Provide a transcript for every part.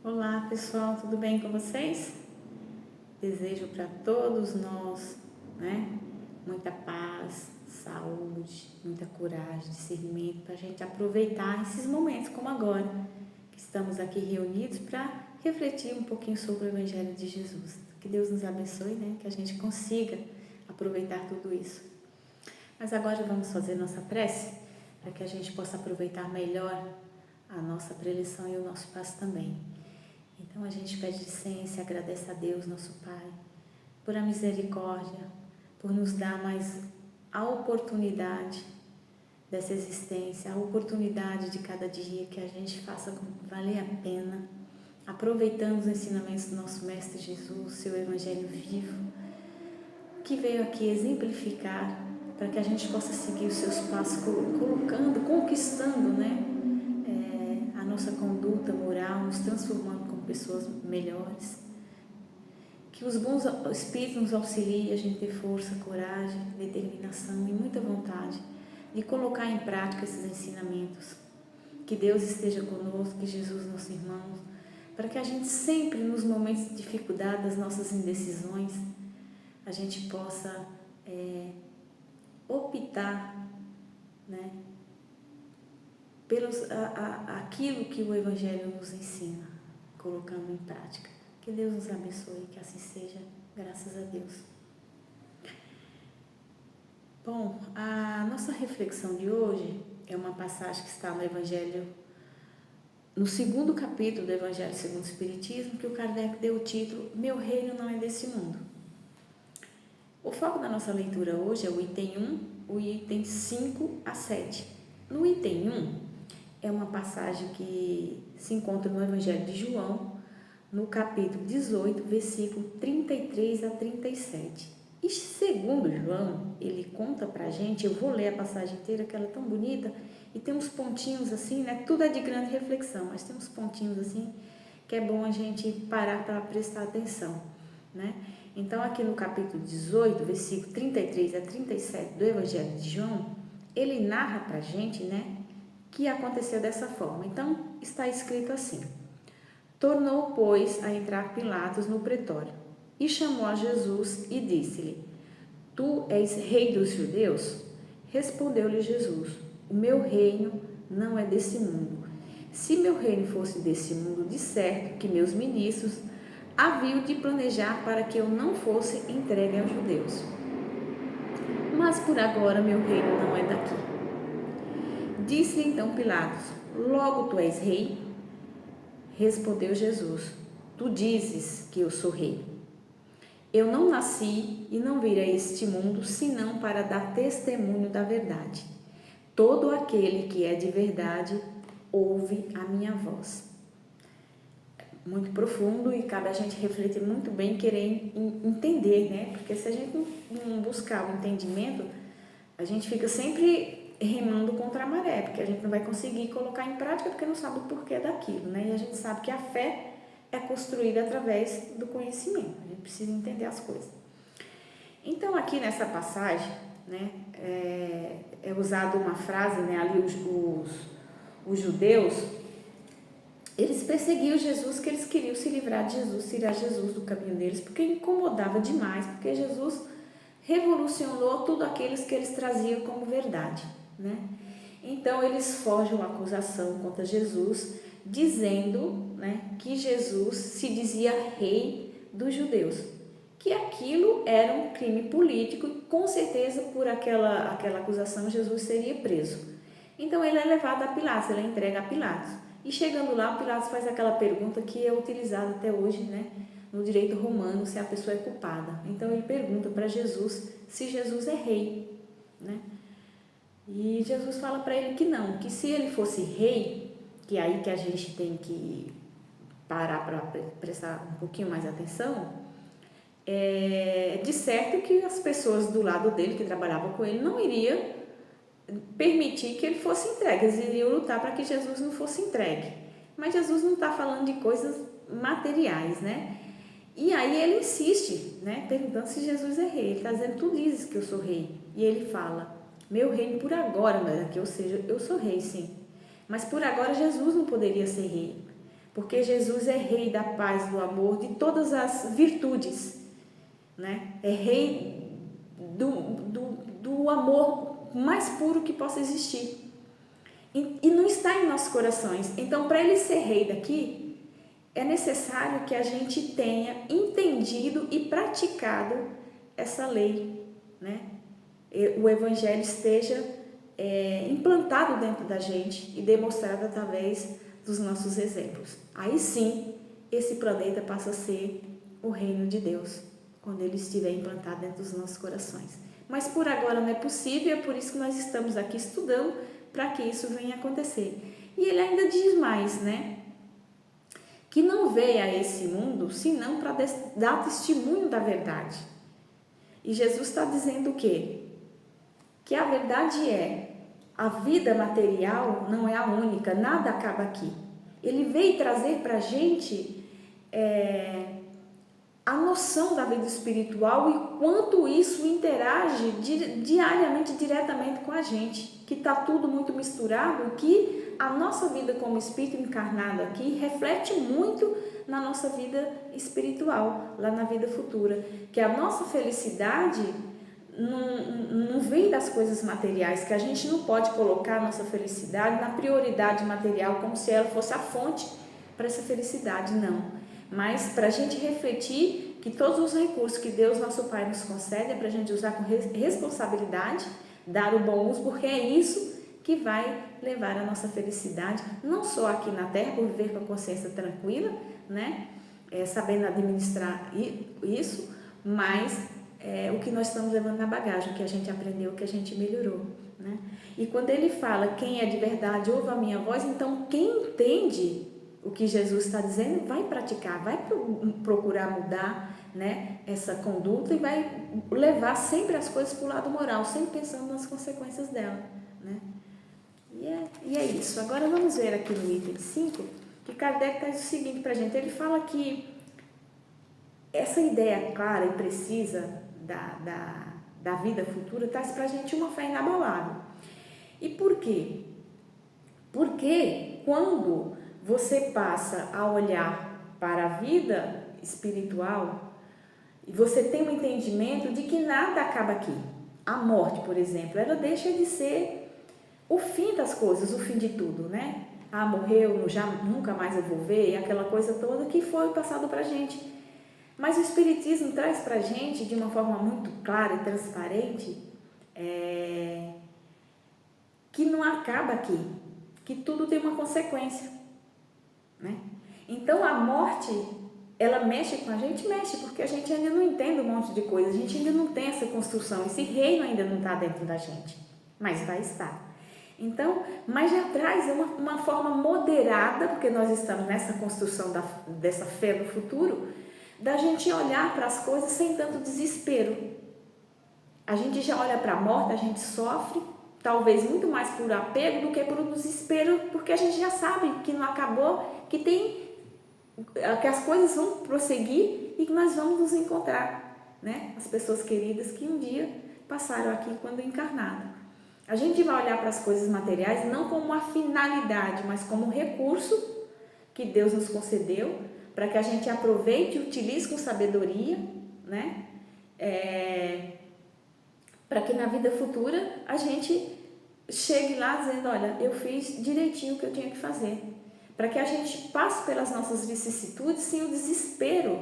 Olá pessoal, tudo bem com vocês? Desejo para todos nós, muita paz, saúde, muita coragem, discernimento para a gente aproveitar esses momentos como agora, que estamos aqui reunidos para refletir um pouquinho sobre o Evangelho de Jesus. Que Deus nos abençoe, que a gente consiga aproveitar tudo isso. Mas agora vamos fazer nossa prece para que a gente possa aproveitar melhor a nossa preleção e o nosso passo também. Então a gente pede licença e agradece a Deus, nosso Pai, por a misericórdia, por nos dar mais a oportunidade dessa existência, a oportunidade de cada dia que a gente faça valer a pena, aproveitando os ensinamentos do nosso Mestre Jesus, seu Evangelho vivo, que veio aqui exemplificar para que a gente possa seguir os seus passos, conquistando, a nossa conduta moral, nos transformando como pessoas melhores. Que os bons espíritos nos auxiliem a gente ter força, coragem, determinação e muita vontade de colocar em prática esses ensinamentos. Que Deus esteja conosco, que Jesus, nosso irmão, para que a gente sempre, nos momentos de dificuldade, das nossas indecisões, a gente possa optar, aquilo que o Evangelho nos ensina, colocando em prática. Que Deus nos abençoe, que assim seja, graças a Deus. Bom, a nossa reflexão de hoje é uma passagem que está no Evangelho, no 2º capítulo do Evangelho segundo o Espiritismo, que o Kardec deu o título Meu Reino Não é Desse Mundo. O foco da nossa leitura hoje é o item 1, o item 5 a 7. No item 1, é uma passagem que se encontra no Evangelho de João, no capítulo 18, versículo 33 a 37. E segundo João, ele conta pra gente, eu vou ler a passagem inteira, que ela é tão bonita, e tem uns pontinhos assim, tudo é de grande reflexão, mas tem uns pontinhos assim, que é bom a gente parar para prestar atenção, Então, aqui no capítulo 18, versículo 33 a 37 do Evangelho de João, ele narra pra gente, que aconteceu dessa forma. Então, está escrito assim: Tornou, pois, a entrar Pilatos no pretório, e chamou a Jesus e disse-lhe: Tu és rei dos judeus? Respondeu-lhe Jesus: O meu reino não é desse mundo. Se meu reino fosse desse mundo, de certo que meus ministros haviam de planejar para que eu não fosse entregue aos judeus. Mas por agora meu reino não é daqui. Disse então Pilatos: Logo tu és rei? Respondeu Jesus: Tu dizes que eu sou rei. Eu não nasci e não vim a este mundo senão para dar testemunho da verdade. Todo aquele que é de verdade ouve a minha voz. Muito profundo e cabe a gente refletir muito bem, querer entender, Porque se a gente não buscar o entendimento, a gente fica sempre remando contra a maré, porque a gente não vai conseguir colocar em prática porque não sabe o porquê daquilo, E a gente sabe que a fé é construída através do conhecimento, a gente precisa entender as coisas. Então, aqui nessa passagem, é usada uma frase, ali os judeus, eles perseguiam Jesus, que eles queriam se livrar de Jesus, tirar Jesus do caminho deles, porque incomodava demais, porque Jesus revolucionou tudo aqueles que eles traziam como verdade, Então, eles forjam uma acusação contra Jesus, dizendo, que Jesus se dizia rei dos judeus, que aquilo era um crime político e com certeza por aquela acusação Jesus seria preso. Então, ele é levado a Pilatos, ele é entregue a Pilatos. E chegando lá, Pilatos faz aquela pergunta que é utilizada até hoje, no direito romano, se a pessoa é culpada. Então, ele pergunta para Jesus se Jesus é rei, E Jesus fala para ele que não, que se ele fosse rei, que é aí que a gente tem que parar para prestar um pouquinho mais atenção, de certo que as pessoas do lado dele, que trabalhavam com ele, não iriam permitir que ele fosse entregue, eles iriam lutar para que Jesus não fosse entregue. Mas Jesus não está falando de coisas materiais, E aí ele insiste, perguntando se Jesus é rei. Ele está dizendo: Tu dizes que eu sou rei. E ele fala: Meu reino por agora não é daqui, ou seja, eu sou rei, sim. Mas por agora Jesus não poderia ser rei. porque Jesus é rei da paz, do amor, de todas as virtudes, né? É rei do amor mais puro que possa existir. E não está em nossos corações. Então, para ele ser rei daqui, é necessário que a gente tenha entendido e praticado essa lei, né? O Evangelho esteja implantado dentro da gente e demonstrado através dos nossos exemplos. Aí sim, esse planeta passa a ser o reino de Deus, quando ele estiver implantado dentro dos nossos corações. Mas por agora não é possível, é por isso que nós estamos aqui estudando para que isso venha acontecer. E ele ainda diz mais, né? Que não veio a esse mundo senão para dar testemunho da verdade. E Jesus está dizendo o quê? Que a verdade a vida material não é a única, nada acaba aqui. Ele veio trazer para a gente a noção da vida espiritual e quanto isso interage diariamente, diretamente com a gente, que está tudo muito misturado, que a nossa vida como espírito encarnado aqui reflete muito na nossa vida espiritual, lá na vida futura, que a nossa felicidade não vem das coisas materiais, que a gente não pode colocar a nossa felicidade na prioridade material como se ela fosse a fonte para essa felicidade, não. Mas para a gente refletir que todos os recursos que Deus, nosso Pai, nos concede é para a gente usar com responsabilidade, dar o bom uso, porque é isso que vai levar a nossa felicidade, não só aqui na Terra, por viver com a consciência tranquila, né? Sabendo administrar isso, mas o que nós estamos levando na bagagem, o que a gente aprendeu, o que a gente melhorou, né? E quando ele fala, quem é de verdade ouve a minha voz, então quem entende o que Jesus está dizendo vai praticar, vai procurar mudar, né, essa conduta e vai levar sempre as coisas para o lado moral, sempre pensando nas consequências dela, né? E é isso. Agora vamos ver aqui no item 5, que Kardec traz o seguinte para a gente. Ele fala que essa ideia clara e precisa da vida futura traz para a gente uma fé inabalável. E por quê? Porque quando você passa a olhar para a vida espiritual e você tem um entendimento de que nada acaba aqui. A morte, por exemplo, ela deixa de ser o fim das coisas, o fim de tudo, né? Ah, morreu, já nunca mais eu vou ver, aquela coisa toda que foi passado para a gente. Mas o Espiritismo traz para a gente, de uma forma muito clara e transparente, que não acaba aqui, que tudo tem uma consequência, né? Então a morte, ela mexe com a gente? Mexe, porque a gente ainda não entende um monte de coisa, a gente ainda não tem essa construção, esse reino ainda não está dentro da gente, mas vai estar. Então, mas já traz uma forma moderada, porque nós estamos nessa construção dessa fé no futuro, da gente olhar para as coisas sem tanto desespero. A gente já olha para a morte, a gente sofre, talvez muito mais por apego do que por desespero, porque a gente já sabe que não acabou, que as coisas vão prosseguir e que nós vamos nos encontrar, né? As pessoas queridas que um dia passaram aqui quando encarnaram. A gente vai olhar para as coisas materiais não como uma finalidade, mas como um recurso que Deus nos concedeu para que a gente aproveite e utilize com sabedoria, né? Para que na vida futura a gente chegue lá dizendo, olha, eu fiz direitinho o que eu tinha que fazer. Para que a gente passe pelas nossas vicissitudes sem o desespero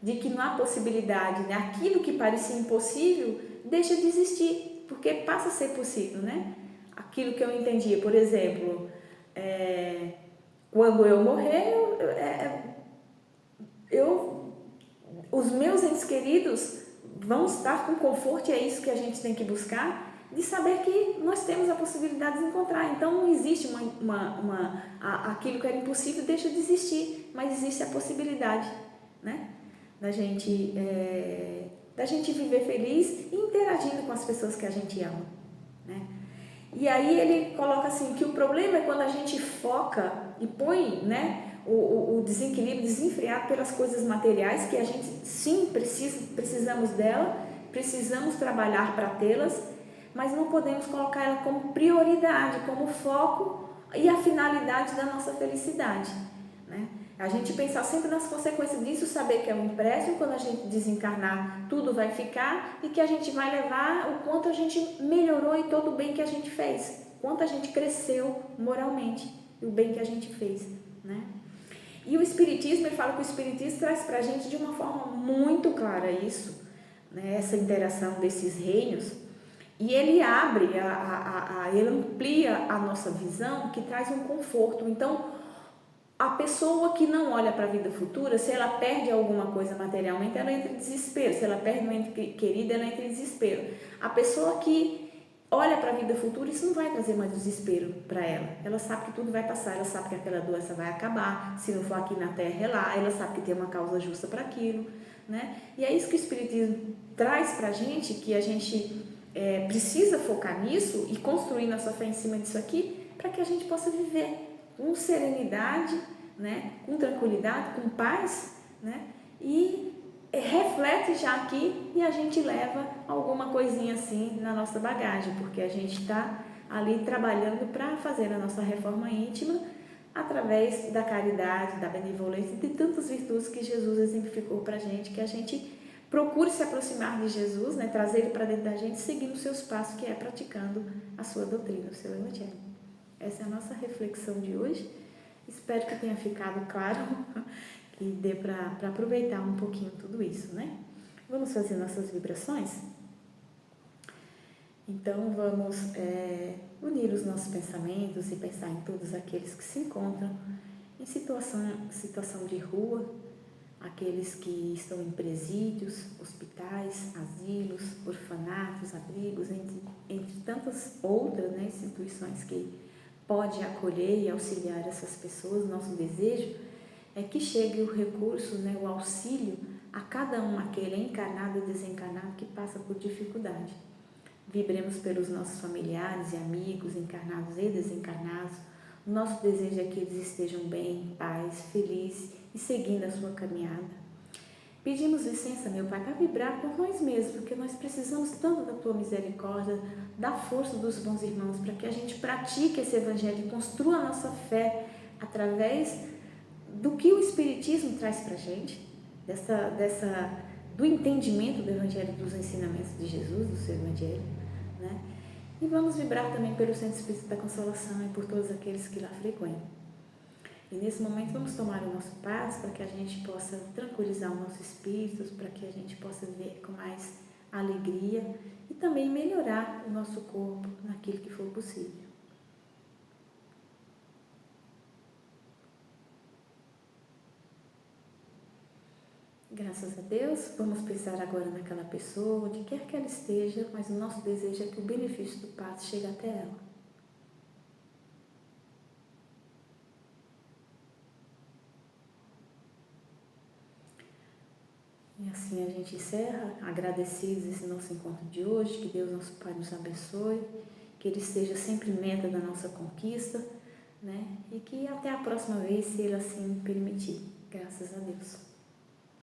de que não há possibilidade, né? Aquilo que parecia impossível deixa de existir, porque passa a ser possível, né? Aquilo que eu entendia, por exemplo, quando eu morrer, os meus entes queridos vão estar com conforto, e é isso que a gente tem que buscar, de saber que nós temos a possibilidade de encontrar. Então não existe aquilo que era impossível deixa de existir, mas existe a possibilidade, né? Da gente viver feliz e interagindo com as pessoas que a gente ama, né? E aí ele coloca assim, que o problema é quando a gente foca e põe, né, o desequilíbrio desenfreado pelas coisas materiais, que a gente sim precisamos dela, precisamos trabalhar para tê-las, mas não podemos colocar ela como prioridade, como foco e a finalidade da nossa felicidade, né? A gente pensar sempre nas consequências disso, saber que é um empréstimo, quando a gente desencarnar, tudo vai ficar e que a gente vai levar o quanto a gente melhorou e todo o bem que a gente fez, quanto a gente cresceu moralmente e o bem que a gente fez, né? E o Espiritismo, ele fala que o Espiritismo traz para a gente de uma forma muito clara isso, né? Essa interação desses reinos, e ele abre, ele amplia a nossa visão, que traz um conforto. Então, a pessoa que não olha para a vida futura, se ela perde alguma coisa materialmente, ela entra em desespero. Se ela perde um ente querido, ela entra em desespero. A pessoa que olha para a vida futura, isso não vai trazer mais desespero para ela. Ela sabe que tudo vai passar, ela sabe que aquela doença vai acabar, se não for aqui na Terra é lá, ela sabe que tem uma causa justa para aquilo, né? E é isso que o Espiritismo traz para a gente, que a gente precisa focar nisso e construir nossa fé em cima disso aqui, para que a gente possa viver com serenidade, né, com tranquilidade, com paz, né, e reflete já aqui e a gente leva alguma coisinha assim na nossa bagagem, porque a gente está ali trabalhando para fazer a nossa reforma íntima através da caridade, da benevolência e de tantas virtudes que Jesus exemplificou para a gente, que a gente procure se aproximar de Jesus, né, trazer ele para dentro da gente, seguindo os seus passos, que é praticando a sua doutrina, o seu evangelho. Essa é a nossa reflexão de hoje. Espero que tenha ficado claro, que dê para aproveitar um pouquinho tudo isso, né? Vamos fazer nossas vibrações? Então, vamos unir os nossos pensamentos e pensar em todos aqueles que se encontram em situação de rua, aqueles que estão em presídios, hospitais, asilos, orfanatos, abrigos, entre tantas outras, né, instituições que pode acolher e auxiliar essas pessoas. Nosso desejo é que chegue o recurso, né, o auxílio a cada um, aquele encarnado e desencarnado que passa por dificuldade. Vibremos pelos nossos familiares e amigos, encarnados e desencarnados. O nosso desejo é que eles estejam bem, em paz, felizes e seguindo a sua caminhada. Pedimos licença, meu Pai, para vibrar por nós mesmos, porque nós precisamos tanto da Tua misericórdia, da força dos bons irmãos, para que a gente pratique esse Evangelho e construa a nossa fé através do que o Espiritismo traz para a gente, do entendimento do Evangelho, dos ensinamentos de Jesus, do seu Evangelho, né? E vamos vibrar também pelo Centro Espírita da Consolação e por todos aqueles que lá frequentam. E nesse momento vamos tomar o nosso passo para que a gente possa tranquilizar o nosso espírito, para que a gente possa ver com mais alegria e também melhorar o nosso corpo naquilo que for possível. Graças a Deus, vamos pensar agora naquela pessoa, onde quer que ela esteja, mas o nosso desejo é que o benefício do passo chegue até ela. E assim a gente encerra, agradecidos esse nosso encontro de hoje, que Deus nosso Pai nos abençoe, que Ele esteja sempre meta da nossa conquista, né? E que até a próxima vez, se Ele assim permitir. Graças a Deus.